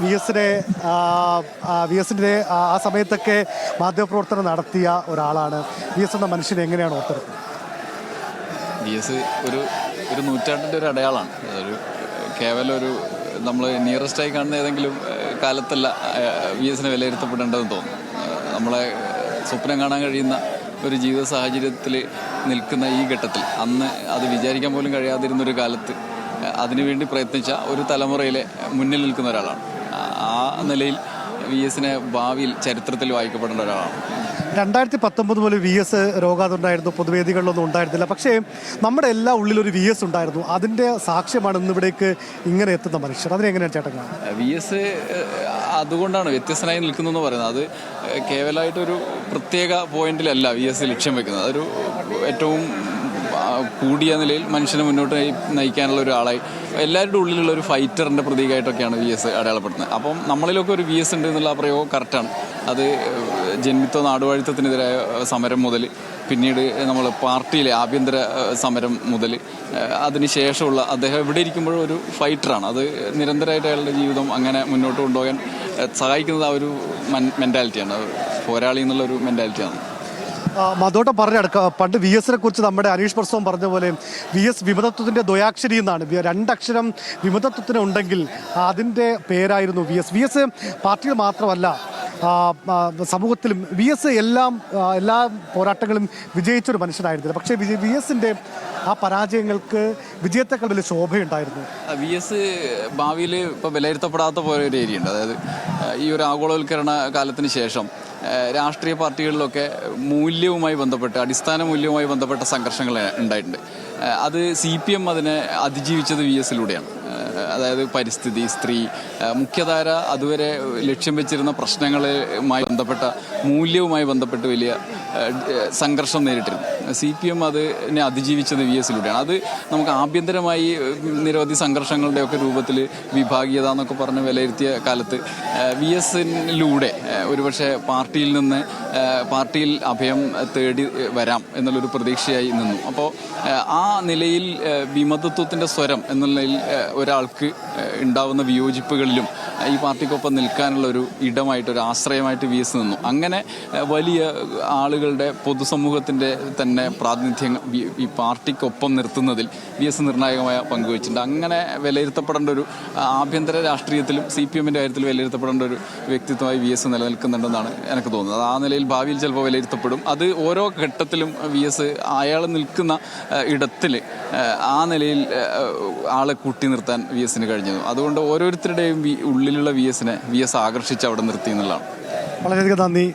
V എസിൻ്റെ ആ സമയത്തൊക്കെ മാധ്യമപ്രവർത്തനം നടത്തിയ ഒരാളാണ്. വി എസ് എന്ന മനുഷ്യനെ എങ്ങനെയാണ് ഓർത്തെടുക്കുന്നത്? വി എസ് ഒരു നൂറ്റാണ്ടിൻ്റെ ഒരു അടയാളമാണ്. കേവലം നമ്മൾ നിയറസ്റ്റായി കാണുന്ന ഏതെങ്കിലും കാലത്തല്ല വി എസിനെ വിലയിരുത്തപ്പെടേണ്ടതെന്ന് തോന്നുന്നു. നമ്മളെ സ്വപ്നം കാണാൻ കഴിയുന്ന ഒരു ജീവിത സാഹചര്യത്തിൽ നിൽക്കുന്ന ഈ ഘട്ടത്തിൽ, അന്ന് അത് വിചാരിക്കാൻ പോലും കഴിയാതിരുന്നൊരു കാലത്ത് അതിനുവേണ്ടി പ്രയത്നിച്ച ഒരു തലമുറയിലെ മുന്നിൽ നിൽക്കുന്ന ഒരാളാണ്. ആ നിലയിൽ വി എസിനെ ഭാവിയിൽ ചരിത്രത്തിൽ വായിക്കപ്പെടേണ്ട ഒരാളാണ്. 2019 മുതൽ വി എസ് രോഗാതുണ്ടായിരുന്നു, പൊതുവേദികളിലൊന്നും ഉണ്ടായിരുന്നില്ല. പക്ഷേ നമ്മുടെ എല്ലാ ഉള്ളിലൊരു വി എസ് ഉണ്ടായിരുന്നു. അതിൻ്റെ സാക്ഷ്യമാണ് ഇന്നിവിടേക്ക് ഇങ്ങനെ എത്തുന്ന മനുഷ്യർ. അതിനെങ്ങനെയാണ് ചേട്ടൻ? വി എസ് അതുകൊണ്ടാണ് വ്യത്യസ്തനായി നിൽക്കുന്നതെന്ന് പറയുന്നത്. അത് കേവലമായിട്ടൊരു പ്രത്യേക പോയിന്റിലല്ല വി എസ് ലക്ഷ്യം വെക്കുന്നത്. അതൊരു ഏറ്റവും കൂടിയ നിലയിൽ മനുഷ്യനെ മുന്നോട്ട് നയിക്കാനുള്ള ഒരാളായി എല്ലാവരുടെ ഉള്ളിലുള്ള ഒരു ഫൈറ്ററിൻ്റെ പ്രതീകമായിട്ടൊക്കെയാണ് വി എസ് അടയാളപ്പെടുന്നത്. അപ്പം നമ്മളിലൊക്കെ ഒരു വി എസ് ഉണ്ട് എന്നുള്ള പ്രയോഗം കറക്റ്റാണ്. അത് ജന്മിത്വ നാടുവാഴിത്തത്തിനെതിരായ സമരം മുതൽ, പിന്നീട് നമ്മൾ പാർട്ടിയിലെ ആഭ്യന്തര സമരം മുതൽ, അതിനുശേഷമുള്ള അദ്ദേഹം ഇവിടെ ഇരിക്കുമ്പോഴും ഒരു ഫൈറ്ററാണ്. അത് നിരന്തരമായിട്ട് അയാളുടെ ജീവിതം അങ്ങനെ മുന്നോട്ട് കൊണ്ടുപോകാൻ സഹായിക്കുന്നത് ആ ഒരു മെൻറ്റാലിറ്റിയാണ്, പോരാളി എന്നുള്ളൊരു മെൻറ്റാലിറ്റിയാണ്. മധോട്ടം പറഞ്ഞെടുക്കുക. പണ്ട് വി എസിനെ കുറിച്ച് നമ്മുടെ അനീഷ് പ്രസവം പറഞ്ഞ പോലെ വി എസ് വിമതത്വത്തിൻ്റെ ദ്വയാക്ഷരി എന്നാണ്. 2 അക്ഷരം വിമതത്വത്തിന് ഉണ്ടെങ്കിൽ അതിൻ്റെ പേരായിരുന്നു വി എസ്. വി എസ് പാർട്ടിയിൽ മാത്രമല്ല, സമൂഹത്തിലും വി എസ് എല്ലാ പോരാട്ടങ്ങളും വിജയിച്ചൊരു മനുഷ്യനായിരുന്നില്ല. പക്ഷേ വി എസിൻ്റെ ആ പരാജയങ്ങൾക്ക് വിജയത്തെക്കാൾ വലിയ ശോഭയുണ്ടായിരുന്നു. വി എസ് ഭാവിയിൽ ഇപ്പോൾ വിലയിരുത്തപ്പെടാത്ത പോലെ ഒരു ഏരിയ ഉണ്ട്. അതായത് ഈ ഒരു ആഗോളവൽക്കരണ കാലത്തിന് ശേഷം രാഷ്ട്രീയ പാർട്ടികളിലൊക്കെ മൂല്യവുമായി ബന്ധപ്പെട്ട്, അടിസ്ഥാന മൂല്യവുമായി ബന്ധപ്പെട്ട സംഘർഷങ്ങൾ ഉണ്ടായിട്ടുണ്ട്. അത് CPM അതിനെ അതിജീവിച്ചത് വി എസിലൂടെയാണ്. അതായത് പരിസ്ഥിതി, സ്ത്രീ, മുഖ്യധാര അതുവരെ ലക്ഷ്യം വെച്ചിരുന്ന പ്രശ്നങ്ങളുമായി ബന്ധപ്പെട്ട മൂല്യവുമായി ബന്ധപ്പെട്ട് വലിയ സംഘർഷം നേരിട്ടിരുന്നു. CPM അതിനെ അതിജീവിച്ചത് വി എസിലൂടെയാണ്. അത് നമുക്ക് ആഭ്യന്തരമായി നിരവധി സംഘർഷങ്ങളുടെയൊക്കെ രൂപത്തിൽ വിഭാഗീയത എന്നൊക്കെ പറഞ്ഞ് വിലയിരുത്തിയ കാലത്ത് വി എസിലൂടെ ഒരുപക്ഷെ പാർട്ടിയിൽ അഭയം തേടി വരാം എന്നുള്ളൊരു പ്രതീക്ഷയായി നിന്നു. അപ്പോൾ ആ നിലയിൽ വിമതത്വത്തിൻ്റെ സ്വരം എന്നുള്ളതിൽ ഒരാൾക്ക് ഉണ്ടാവുന്ന വിയോജിപ്പുകളിലും ഈ പാർട്ടിക്കൊപ്പം നിൽക്കാനുള്ള ഒരു ഇടമായിട്ട്, ഒരു ആശ്രയമായിട്ട് വി എസ് നിന്നു. അങ്ങനെ വലിയ ആളുകളുടെ പൊതുസമൂഹത്തിൻ്റെ തന്നെ പ്രാതിനിധ്യം ഈ പാർട്ടിക്കൊപ്പം നിർത്തുന്നതിൽ വി എസ് നിർണായകമായ പങ്കുവച്ചിട്ടുണ്ട്. അങ്ങനെ വിലയിരുത്തപ്പെടേണ്ട ഒരു ആഭ്യന്തര രാഷ്ട്രീയത്തിലും CPMൻ്റെ കാര്യത്തിൽ വിലയിരുത്തപ്പെടേണ്ട ഒരു വ്യക്തിത്വമായി വി എസ് നിലനിൽക്കുന്നുണ്ടെന്നാണ് എനിക്ക് തോന്നുന്നത്. ആ നിലയിൽ ഭാവിയിൽ ചിലപ്പോൾ വിലയിരുത്തപ്പെടും. അത് ഓരോ ഘട്ടത്തിലും വി എസ് അയാൾ നിൽക്കുന്ന ഇടത്തിൽ ആ നിലയിൽ ആളെ കൂട്ടി നിർത്താൻ വി എസിന് കഴിഞ്ഞു. അതുകൊണ്ട് ഓരോരുത്തരുടെയും ഉള്ളിലുള്ള വി എസിനെ വി എസ് ആകർഷിച്ച് അവിടെ നിർത്തി എന്നുള്ളതാണ്. വളരെയധികം നന്ദി.